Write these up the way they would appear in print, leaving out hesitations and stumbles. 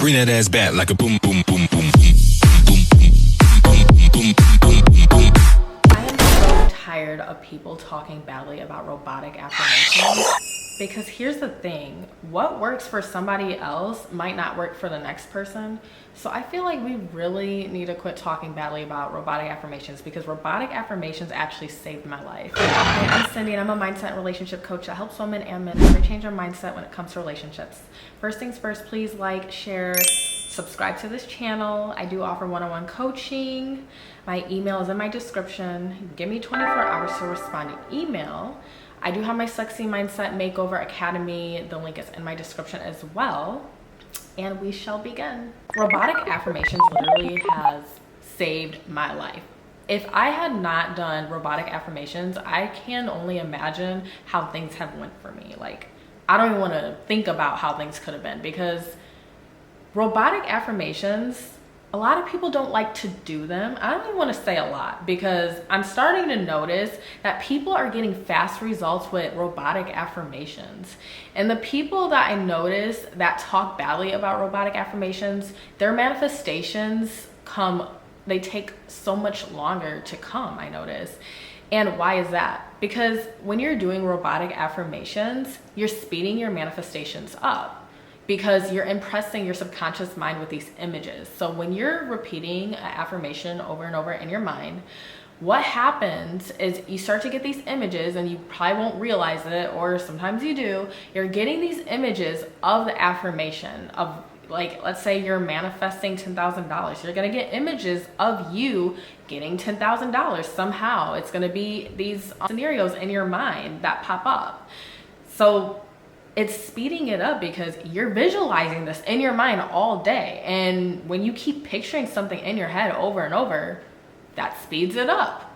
Bring that ass back like a boom, boom, boom, boom, I am so tired of people talking badly about robotic affirmations, because here's the thing, what works for somebody else might not work for the next person. So I feel like we really need to quit talking badly about robotic affirmations, because robotic affirmations actually saved my life. Hi, I'm Cindy, and I'm a mindset and relationship coach that helps women and men to change their mindset when it comes to relationships. First things first, please like, share, subscribe to this channel. I do offer one-on-one coaching. My email is in my description. Give me 24 hours to respond to email. I do have my Sexy Mindset Makeover Academy. The link is in my description as well. And we shall begin. Robotic affirmations literally has saved my life. If I had not done robotic affirmations, I can only imagine how things have went for me. Like, I don't even want to think about how things could have been, because robotic affirmations, a lot of people don't like to do them. I don't even want to say a lot, because I'm starting to notice that people are getting fast results with robotic affirmations. And the people that I notice that talk badly about robotic affirmations, their manifestations they take so much longer to come, I notice. And why is that? Because when you're doing robotic affirmations, you're speeding your manifestations up, because you're impressing your subconscious mind with these images. So when you're repeating an affirmation over and over in your mind, what happens is you start to get these images, and you probably won't realize it, or sometimes you do. You're getting these images of the affirmation of, like, let's say you're manifesting $10,000. You're gonna get images of you getting $10,000 somehow. It's gonna be these scenarios in your mind that pop up. So it's speeding it up because you're visualizing this in your mind all day. And when you keep picturing something in your head over and over, that speeds it up.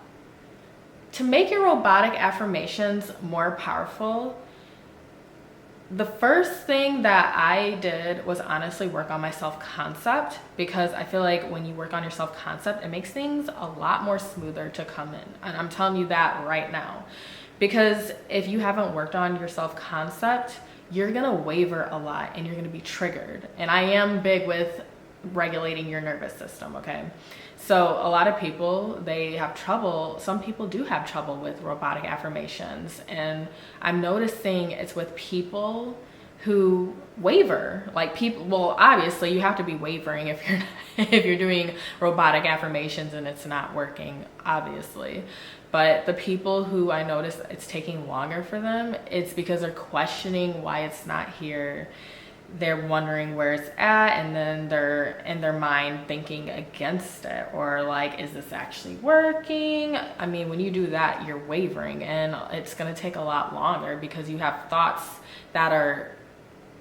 To make your robotic affirmations more powerful, the first thing that I did was honestly work on my self-concept, because I feel like when you work on your self-concept, it makes things a lot more smoother to come in. And I'm telling you that right now, because if you haven't worked on your self-concept, you're gonna waver a lot and you're gonna be triggered. And I am big with regulating your nervous system, okay? So a lot of people, they have trouble, some people do have trouble with robotic affirmations. And I'm noticing it's with people who waver. Like, people, well, obviously you have to be wavering if you're if you're doing robotic affirmations and it's not working, obviously. But the people who I notice it's taking longer for them, it's because they're questioning why it's not here. They're wondering where it's at, and then they're in their mind thinking against it, or like, is this actually working? I mean, when you do that, you're wavering, and it's going to take a lot longer because you have thoughts that are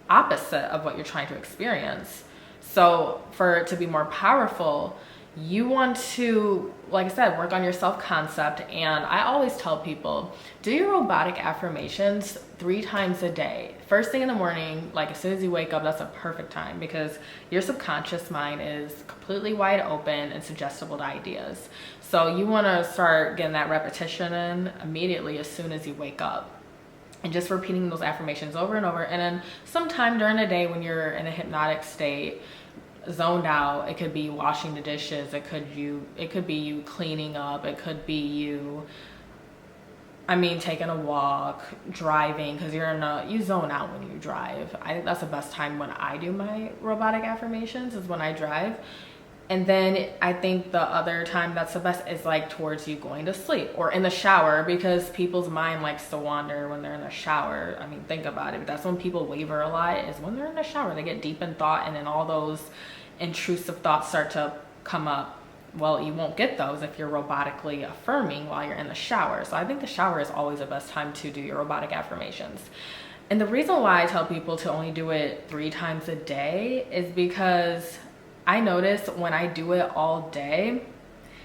opposite of what you're trying to experience. So for it to be more powerful, you want to, like I said, work on your self-concept. And I always tell people, do your robotic affirmations 3 times a day. First thing in the morning, like as soon as you wake up, that's a perfect time, because your subconscious mind is completely wide open and suggestible to ideas. So you want to start getting that repetition in immediately as soon as you wake up, and just repeating those affirmations over and over. And then sometime during the day when you're in a hypnotic state, zoned out, it could be washing the dishes, it could be you cleaning up, it could be you, I mean, taking a walk, driving, because you zone out when you drive. I think that's the best time when I do my robotic affirmations, is when I drive. And then I think the other time that's the best is like towards you going to sleep, or in the shower, because people's mind likes to wander when they're in the shower. I mean, think about it. That's when people waver a lot, is when they're in the shower. They get deep in thought, and then all those intrusive thoughts start to come up. Well, you won't get those if you're robotically affirming while you're in the shower. So I think the shower is always the best time to do your robotic affirmations. And the reason why I tell people to only do it 3 times a day is because I notice when I do it all day,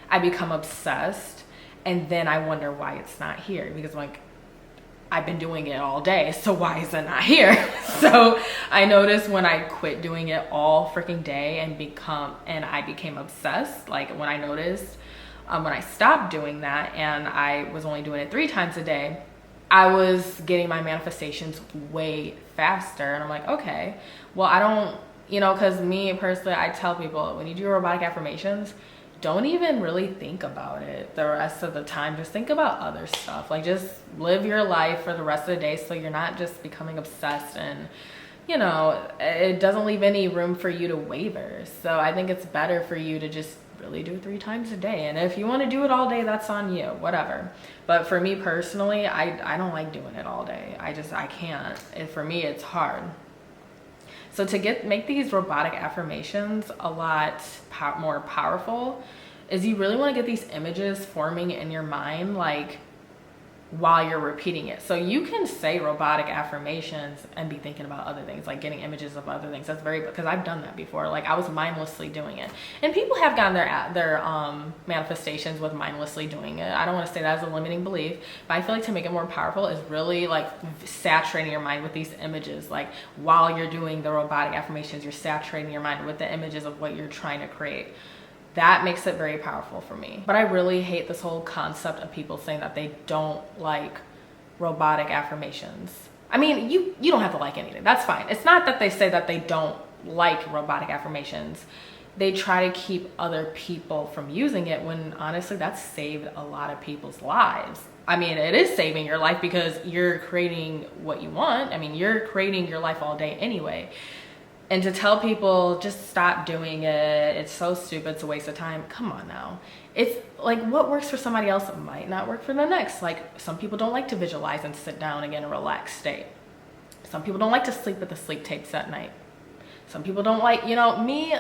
I become obsessed, and then I wonder why it's not here, because like, I've been doing it all day, so why is it not here? So I noticed when I quit doing it all freaking day and I became obsessed, like when I noticed when I stopped doing that and I was only doing it 3 times a day, I was getting my manifestations way faster. And I'm like, okay, well, I don't You know, because me personally, I tell people when you do robotic affirmations, don't even really think about it the rest of the time. Just think about other stuff. Like, just live your life for the rest of the day so you're not just becoming obsessed, and you know, it doesn't leave any room for you to waver. So I think it's better for you to just really do it 3 times a day. And if you want to do it all day, that's on you, whatever. But for me personally, I don't like doing it all day. I can't. And for me, it's hard. So to make these robotic affirmations a lot more powerful is you really want to get these images forming in your mind, like while you're repeating it. So you can say robotic affirmations and be thinking about other things, like getting images of other things. That's because I've done that before. Like, I was mindlessly doing it, and people have gotten their manifestations with mindlessly doing it. I don't want to say that as a limiting belief, but I feel like to make it more powerful is really like saturating your mind with these images. Like, while you're doing the robotic affirmations, you're saturating your mind with the images of what you're trying to create. That makes it very powerful for me. But I really hate this whole concept of people saying that they don't like robotic affirmations. I mean, you don't have to like anything. That's fine. It's not that they say that they don't like robotic affirmations. They try to keep other people from using it when honestly that's saved a lot of people's lives. I mean, it is saving your life because you're creating what you want. I mean, you're creating your life all day anyway. And to tell people just stop doing it, it's so stupid, it's a waste of time. Come on now. It's like what works for somebody else might not work for the next. Like, some people don't like to visualize and sit down and get in a relaxed state. Some people don't like to sleep with the sleep tapes at night. Some people don't like, you know, me,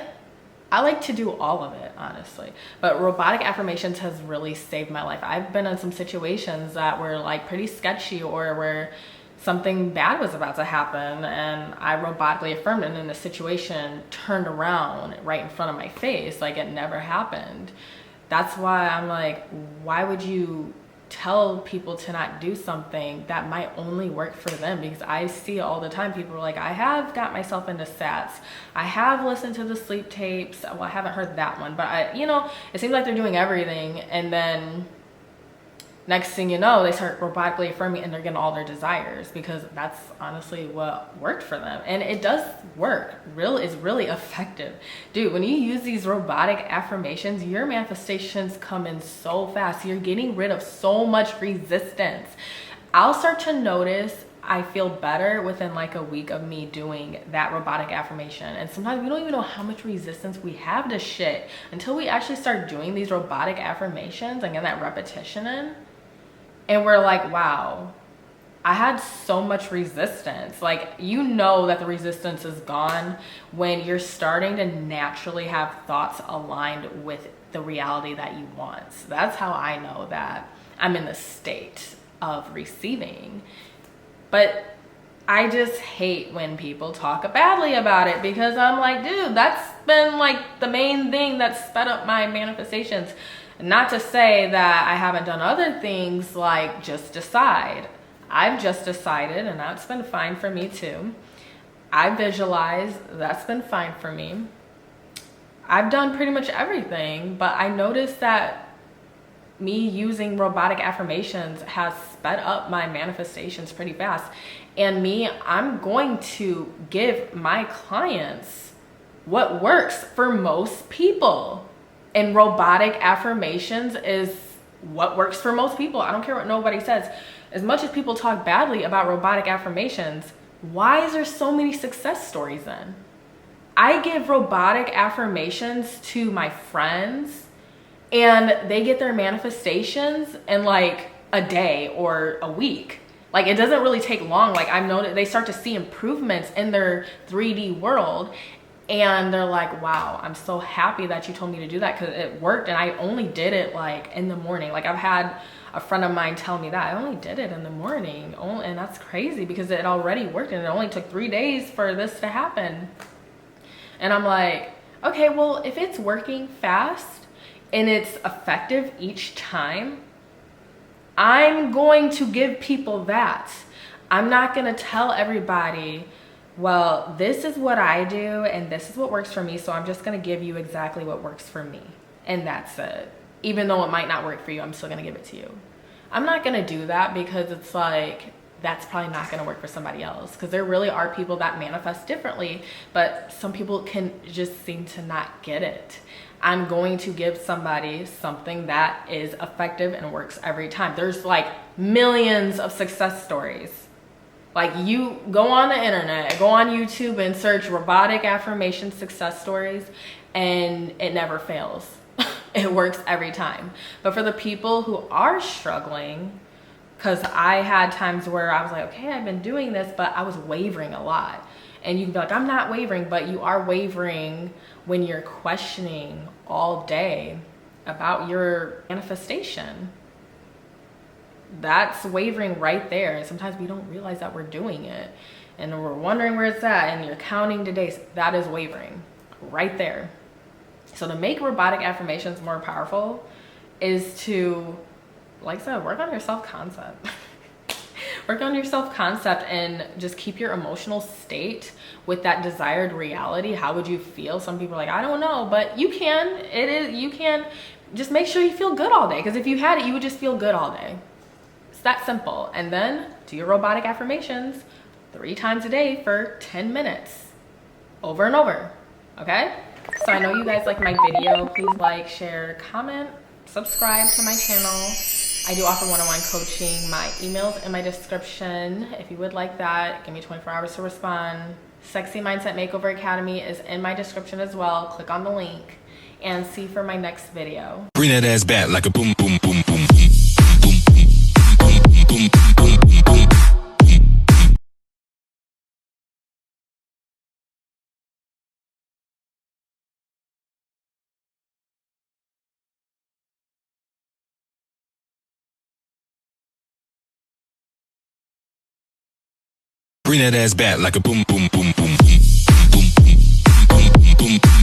I like to do all of it, honestly. But robotic affirmations has really saved my life. I've been in some situations that were like pretty sketchy, or where something bad was about to happen and I robotically affirmed it, and then the situation turned around right in front of my face like it never happened. That's why I'm like, why would you tell people to not do something that might only work for them? Because I see it all the time. People are like, I have got myself into sats, I have listened to the sleep tapes. Well, I haven't heard that one, but you know, it seems like they're doing everything, and then next thing you know, they start robotically affirming and they're getting all their desires, because that's honestly what worked for them. And it does work. It's really effective. Dude, when you use these robotic affirmations, your manifestations come in so fast. You're getting rid of so much resistance. I'll start to notice I feel better within like a week of me doing that robotic affirmation. And sometimes we don't even know how much resistance we have to shit until we actually start doing these robotic affirmations and get that repetition in. And we're like, wow, I had so much resistance. Like, you know that the resistance is gone when you're starting to naturally have thoughts aligned with the reality that you want. So that's how I know that I'm in the state of receiving. But I just hate when people talk badly about it, because I'm like, dude, that's been like the main thing that sped up my manifestations. Not to say that I haven't done other things like just decide. I've just decided, and that's been fine for me too. I visualize, that's been fine for me. I've done pretty much everything, but I noticed that me using robotic affirmations has sped up my manifestations pretty fast. And I'm going to give my clients what works for most people. And robotic affirmations is what works for most people. I don't care what nobody says. As much as people talk badly about robotic affirmations, why is there so many success stories then? I give robotic affirmations to my friends and they get their manifestations in like a day or a week. Like, it doesn't really take long. Like, I've noticed they start to see improvements in their 3D world. And they're like, wow, I'm so happy that you told me to do that, because it worked. And I only did it like in the morning. Like, I've had a friend of mine tell me that I only did it in the morning. And that's crazy, because it already worked and it only took 3 days for this to happen. And I'm like, okay, well, if it's working fast and it's effective each time, I'm going to give people that. I'm not going to tell everybody, well, this is what I do and this is what works for me, so I'm just going to give you exactly what works for me. And that's it. Even though it might not work for you, I'm still going to give it to you. I'm not going to do that, because it's like, that's probably not going to work for somebody else, because there really are people that manifest differently, but some people can just seem to not get it. I'm going to give somebody something that is effective and works every time. There's like millions of success stories. Like, you go on the internet, go on YouTube and search robotic affirmation success stories, and it never fails. It works every time. But for the people who are struggling, because I had times where I was like, okay, I've been doing this, but I was wavering a lot. And you can be like, I'm not wavering, but you are wavering when you're questioning all day about your manifestation. That's wavering right there. And sometimes we don't realize that we're doing it, and we're wondering where it's at, and you're counting the days. That is wavering right there. So to make robotic affirmations more powerful is to, like I said, work on your self-concept. Work on your self-concept and just keep your emotional state with that desired reality. How would you feel? Some people are like, I don't know, but you can. You can. Just make sure you feel good all day, because if you had it, you would just feel good all day. It's that simple. And then do your robotic affirmations 3 times a day for 10 minutes, over and over. Okay? So I know you guys like my video. Please like, share, comment, subscribe to my channel. I do offer one-on-one coaching. My email's in my description. If you would like that, give me 24 hours to respond. Sexy Mindset Makeover Academy is in my description as well. Click on the link and see for my next video. Bring that ass back like a boom, boom, boom, boom. Bring that ass back like a boom, boom, boom, boom. Boom, boom, boom, boom, boom.